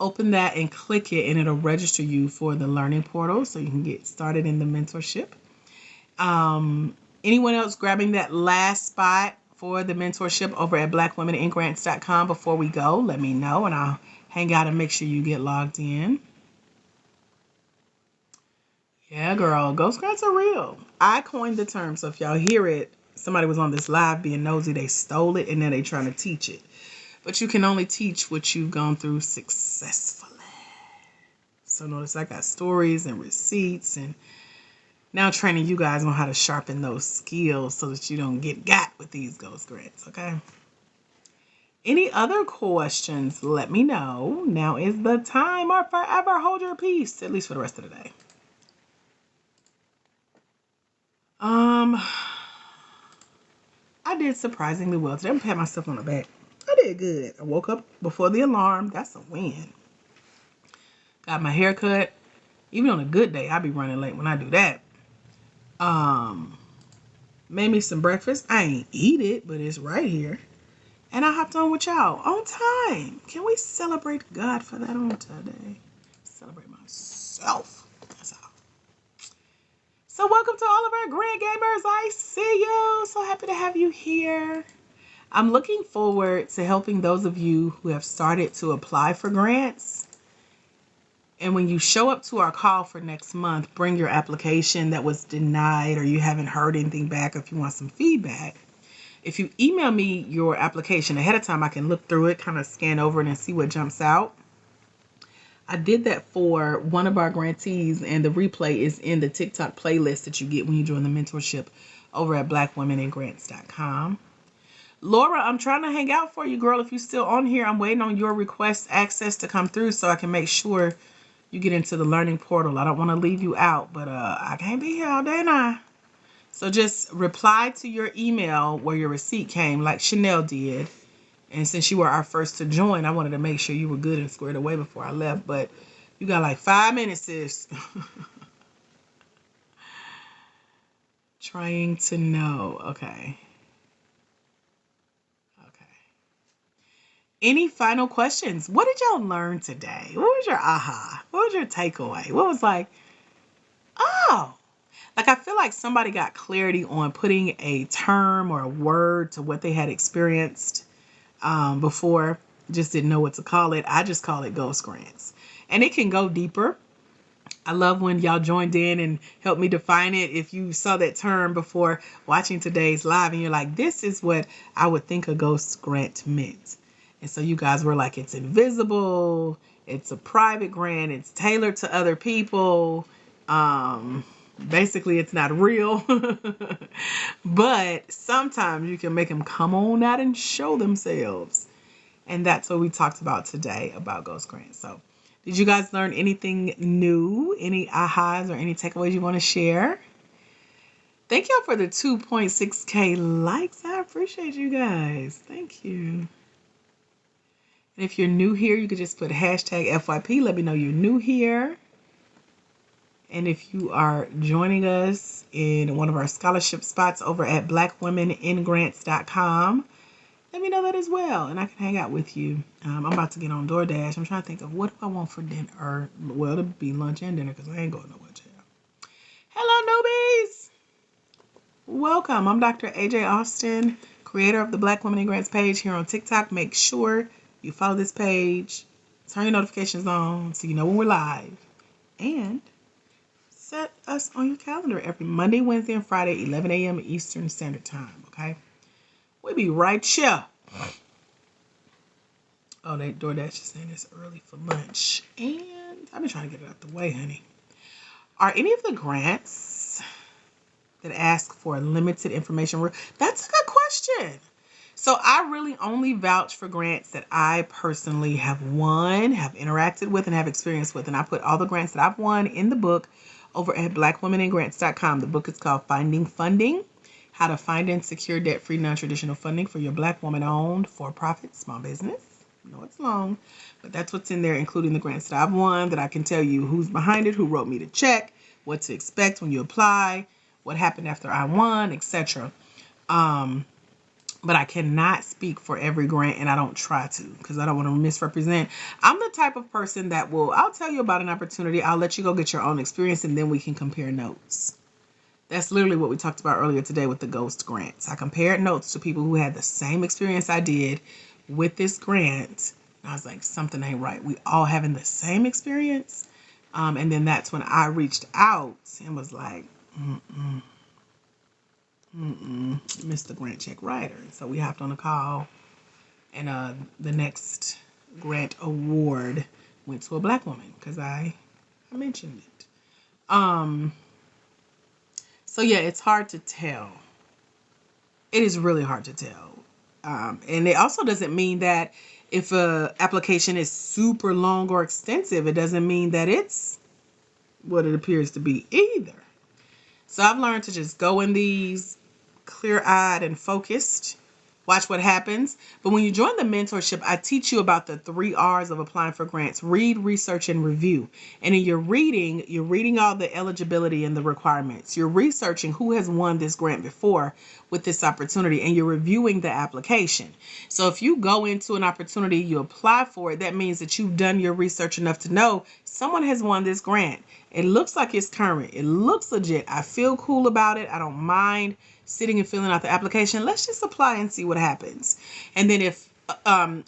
open that and click it, and it'll register you for the learning portal so you can get started in the mentorship. Anyone else grabbing that last spot for the mentorship over at blackwomeningrants.com before we go, let me know and I'll hang out and make sure you get logged in. Yeah, girl, ghost grants are real. I coined the term, so if y'all hear it, somebody was on this live being nosy, they stole it and then they trying to teach it. But you can only teach what you've gone through successfully. So notice I got stories and receipts, and now training you guys on how to sharpen those skills so that you don't get got with these ghost grants, okay? Any other questions, let me know. Now is the time, or forever hold your peace, at least for the rest of the day. I did surprisingly well today. I'm patting myself on the back. I did good. I woke up before the alarm. That's a win. Got my hair cut. Even on a good day, I be running late when I do that. Made me some breakfast. I ain't eat it, but it's right here. And I hopped on with y'all on time. Can we celebrate God for that on today? Celebrate myself. That's all. So welcome to all of our grant gamers. I see you. So happy to have you here. I'm looking forward to helping those of you who have started to apply for grants. And when you show up to our call for next month, bring your application that was denied or you haven't heard anything back, or if you want some feedback. If you email me your application ahead of time, I can look through it, kind of scan over it and see what jumps out. I did that for one of our grantees, and the replay is in the TikTok playlist that you get when you join the mentorship over at blackwomeningrants.com. Laura, I'm trying to hang out for you, girl. If you're still on here, I'm waiting on your request access to come through so I can make sure you get into the learning portal. I don't want to leave you out, but I can't be here all day now. So just reply to your email where your receipt came, like Chanel did. And since you were our first to join, I wanted to make sure you were good and squared away before I left. But you got like 5 minutes, sis. Trying to know. Okay. Any final questions? What did y'all learn today? What was your aha? What was your takeaway? What was like, oh, like I feel like somebody got clarity on putting a term or a word to what they had experienced before, just didn't know what to call it. I just call it ghost grants. And it can go deeper. I love when y'all joined in and helped me define it. If you saw that term before watching today's live and you're like, this is what I would think a ghost grant meant. And so you guys were like, it's invisible, it's a private grant, it's tailored to other people. Basically, it's not real. But sometimes you can make them come on out and show themselves. And that's what we talked about today about ghost grants. So did you guys learn anything new? Any ahas or any takeaways you want to share? Thank y'all for the 2.6K likes. I appreciate you guys. Thank you. And if you're new here, you could just put hashtag FYP. Let me know you're new here. And if you are joining us in one of our scholarship spots over at blackwomeningrants.com, let me know that as well, and I can hang out with you. I'm about to get on DoorDash. I'm trying to think of what do I want for dinner. Well, it'll be lunch and dinner because I ain't going nowhere, child. Hello, newbies. Welcome. I'm Dr. AJ Austin, creator of the Black Women in Grants page here on TikTok. Make sure you follow this page, turn your notifications on so you know when we're live, and set us on your calendar every Monday, Wednesday, and Friday, 11 a.m. Eastern Standard Time, okay? We'll be right here. Oh, they DoorDash is saying it's early for lunch. And I've been trying to get it out the way, honey. Are any of the grants that ask for limited information? That's a good question. So I really only vouch for grants that I personally have won, have interacted with, and have experience with. And I put all the grants that I've won in the book over at blackwomenandgrants.com. The book is called Finding Funding: How to Find and Secure Debt-Free Non-Traditional Funding for Your Black Woman-Owned For-Profit Small Business. I know it's long, but that's what's in there, including the grants that I've won, that I can tell you who's behind it, who wrote me the check, what to expect when you apply, what happened after I won, etc. But I cannot speak for every grant, and I don't try to, because I don't want to misrepresent. I'm the type of person that I'll tell you about an opportunity, I'll let you go get your own experience, and then we can compare notes. That's literally what we talked about earlier today with the ghost grants. I compared notes to people who had the same experience I did with this grant. And I was like, something ain't right. We all having the same experience. And then that's when I reached out and was like, missed the grant check writer. And so we hopped on a call, and the next grant award went to a Black woman because I mentioned it. So yeah, it's hard to tell. It is really hard to tell. And it also doesn't mean that if a application is super long or extensive, it doesn't mean that it's what it appears to be either. So I've learned to just go in these clear-eyed and focused, watch what happens. But when you join the mentorship, I teach you about the 3 R's of applying for grants: read, research, and review. And in your reading, you're reading all the eligibility and the requirements. You're researching who has won this grant before with this opportunity, and you're reviewing the application. So if you go into an opportunity, you apply for it, that means that you've done your research enough to know someone has won this grant. It looks like it's current. It looks legit. I feel cool about it. I don't mind sitting and filling out the application. Let's just apply and see what happens. And then if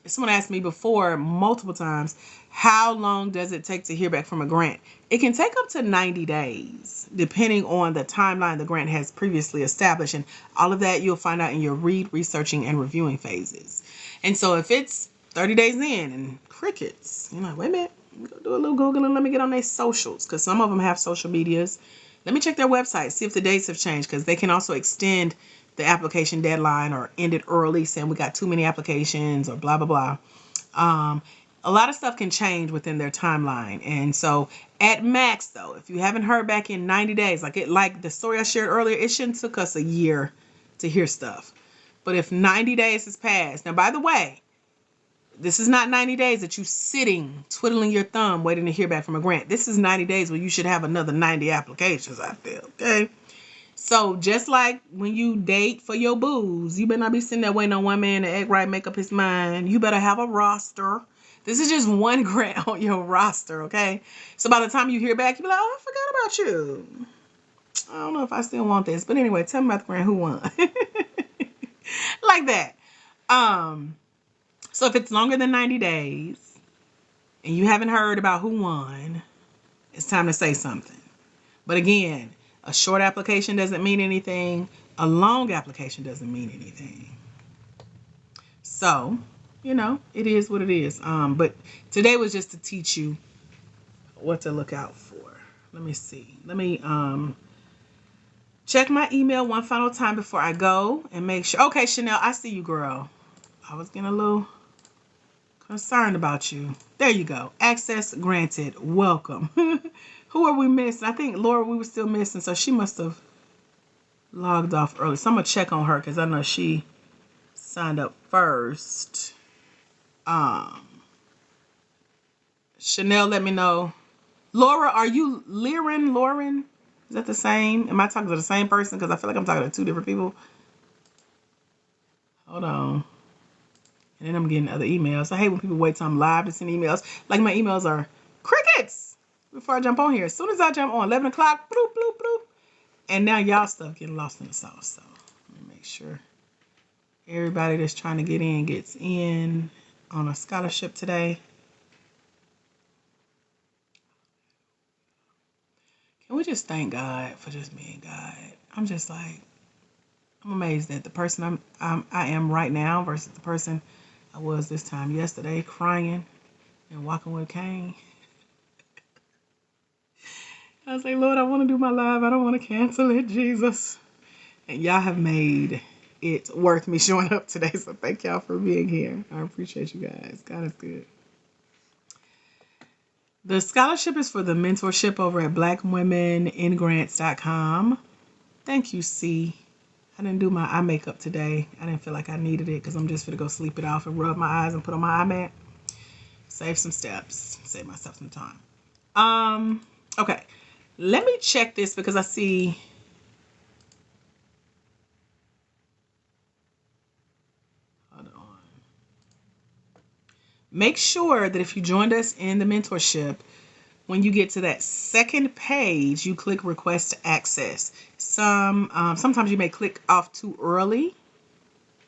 someone asked me before multiple times, how long does it take to hear back from a grant? It can take up to 90 days, depending on the timeline the grant has previously established. And all of that you'll find out in your read, researching, and reviewing phases. And so if it's 30 days in and crickets, you're like, wait a minute, go do a little Googling. Let me get on their socials, because some of them have social medias. Let me check their website, see if the dates have changed, because they can also extend the application deadline or end it early, saying we got too many applications or blah, blah, blah. A lot of stuff can change within their timeline. And so at max, though, if you haven't heard back in 90 days, like the story I shared earlier, it shouldn't took us a year to hear stuff. But if 90 days has passed, now, by the way, this is not 90 days that you sitting, twiddling your thumb, waiting to hear back from a grant. This is 90 days where you should have another 90 applications, I feel, okay? So just like when you date for your booze, you better not be sitting there waiting on one man to act right, make up his mind. You better have a roster. This is just one grant on your roster, okay? So by the time you hear back, you be like, oh, I forgot about you. I don't know if I still want this. But anyway, tell me about the grant. Who won? Like that. So if it's longer than 90 days and you haven't heard about who won, it's time to say something. But again, a short application doesn't mean anything. A long application doesn't mean anything. So, it is what it is. But today was just to teach you what to look out for. Let me see. Let me check my email one final time before I go and make sure. Okay, Chanel, I see you, girl. I was getting a little concerned about you. There you go. Access granted. Welcome. Who are we missing? I think Laura we were still missing, so she must have logged off early. So I'm going to check on her because I know she signed up first. Chanel, let me know. Laura, are you Lauren? Is that the same? Am I talking to the same person? Because I feel like I'm talking to 2 different people. Hold on. And then I'm getting other emails. I hate when people wait till I'm live to send emails. Like my emails are crickets before I jump on here. As soon as I jump on, 11 o'clock, bloop, bloop, bloop. And now y'all stuff getting lost in the sauce. So let me make sure everybody that's trying to get in gets in on a scholarship today. Can we just thank God for just being God? I'm just like, I'm amazed at the person I am right now versus the person I was this time yesterday, crying and walking with a cane. I was like, Lord, I want to do my live. I don't want to cancel it, Jesus. And y'all have made it worth me showing up today. So thank y'all for being here. I appreciate you guys. God is good. The scholarship is for the mentorship over at blackwomeningrants.com. Thank you, C. I didn't do my eye makeup today. I didn't feel like I needed it because I'm just going to go sleep it off and rub my eyes and put on my eye mat. Save some steps. Save myself some time. Okay. Let me check this because I see... Hold on. Make sure that if you joined us in the mentorship, when you get to that second page, you click request to access. Sometimes you may click off too early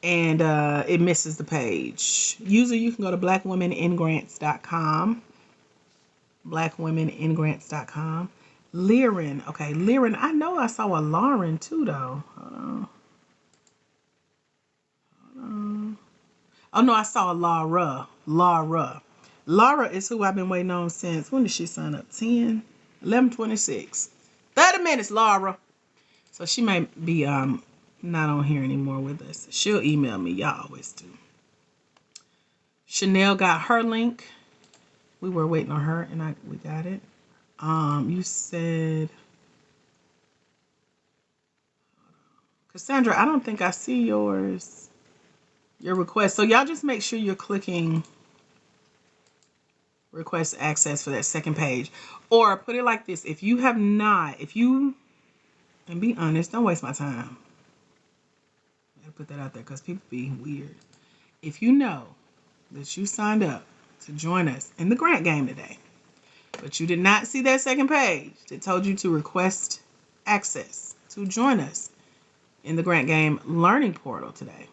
and it misses the page. Usually you can go to blackwomeningrants.com. Blackwomeningrants.com. Liren. Okay, Liren. I know I saw a Lauren too, though. Hold on. Oh, no, I saw a Laura. Laura is who I've been waiting on since. When did she sign up? 11/26. 30 minutes, Laura. So she may be not on here anymore with us. She'll email me. Y'all always do. Chanel got her link. We were waiting on her and we got it. You said... Cassandra, I don't think I see your request. So y'all just make sure you're clicking request access for that second page. Or put it like this. And be honest, don't waste my time. I gotta put that out there because people be weird. If you know that you signed up to join us in the grant game today, but you did not see that second page that told you to request access to join us in the grant game learning portal today,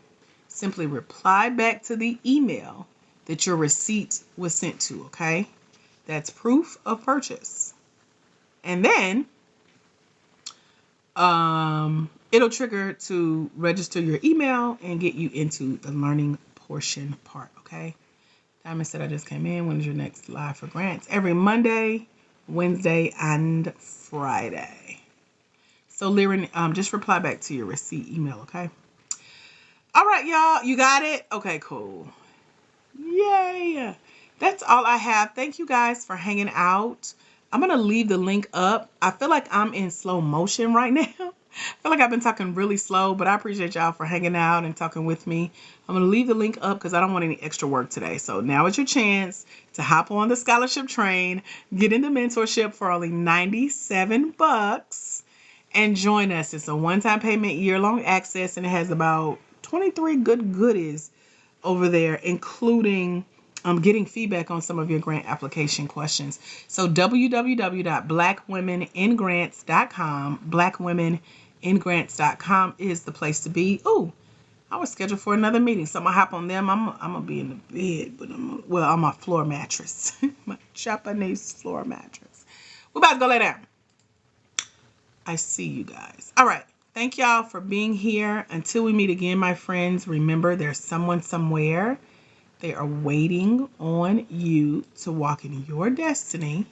simply reply back to the email that your receipt was sent to, okay? That's proof of purchase. And then it'll trigger to register your email and get you into the learning portion part, okay? Diamond said, I just came in. When is your next live for grants? Every Monday, Wednesday, and Friday. So, Liren, just reply back to your receipt email, okay? All right, y'all. You got it? Okay, cool. Yay. That's all I have. Thank you guys for hanging out. I'm going to leave the link up. I feel like I'm in slow motion right now. I feel like I've been talking really slow, but I appreciate y'all for hanging out and talking with me. I'm going to leave the link up because I don't want any extra work today. So now is your chance to hop on the scholarship train, get into mentorship for only $97 and join us. It's a one-time payment, year-long access, and it has about 23 good goodies over there, including getting feedback on some of your grant application questions. So www.blackwomeningrants.com. Blackwomeningrants.com is the place to be. Oh, I was scheduled for another meeting, so I'm gonna hop on them. I'm gonna be in the bed, but on my floor mattress, my Japanese floor mattress. We're about to go lay down. I see you guys. All right. Thank y'all for being here. Until we meet again, my friends, remember there's someone somewhere. They are waiting on you to walk in your destiny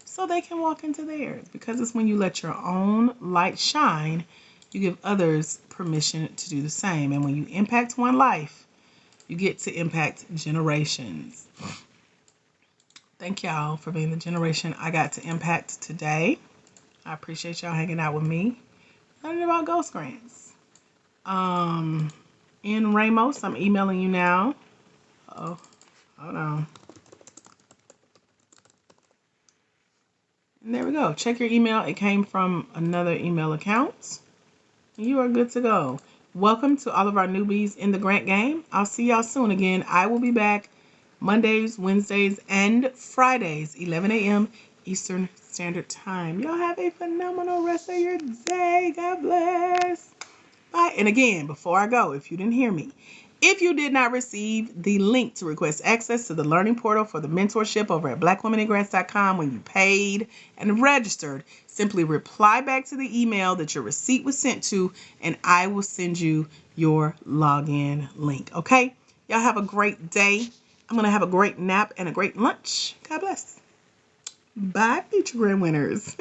so they can walk into theirs. Because it's when you let your own light shine, you give others permission to do the same. And when you impact one life, you get to impact generations. Thank y'all for being the generation I got to impact today. I appreciate y'all hanging out with me. Learning about ghost grants. In Ramos, I'm emailing you now. Oh, hold on. And there we go. Check your email. It came from another email account. You are good to go. Welcome to all of our newbies in the grant game. I'll see y'all soon again. I will be back Mondays, Wednesdays, and Fridays, 11 a.m. Eastern Standard Time. Y'all have a phenomenal rest of your day. God bless. Bye. And again, before I go, if you didn't hear me, if you did not receive the link to request access to the learning portal for the mentorship over at blackwomeningrants.com when you paid and registered, simply reply back to the email that your receipt was sent to, and I will send you your login link. Okay? Y'all have a great day. I'm going to have a great nap and a great lunch. God bless. Bye, future grand winners.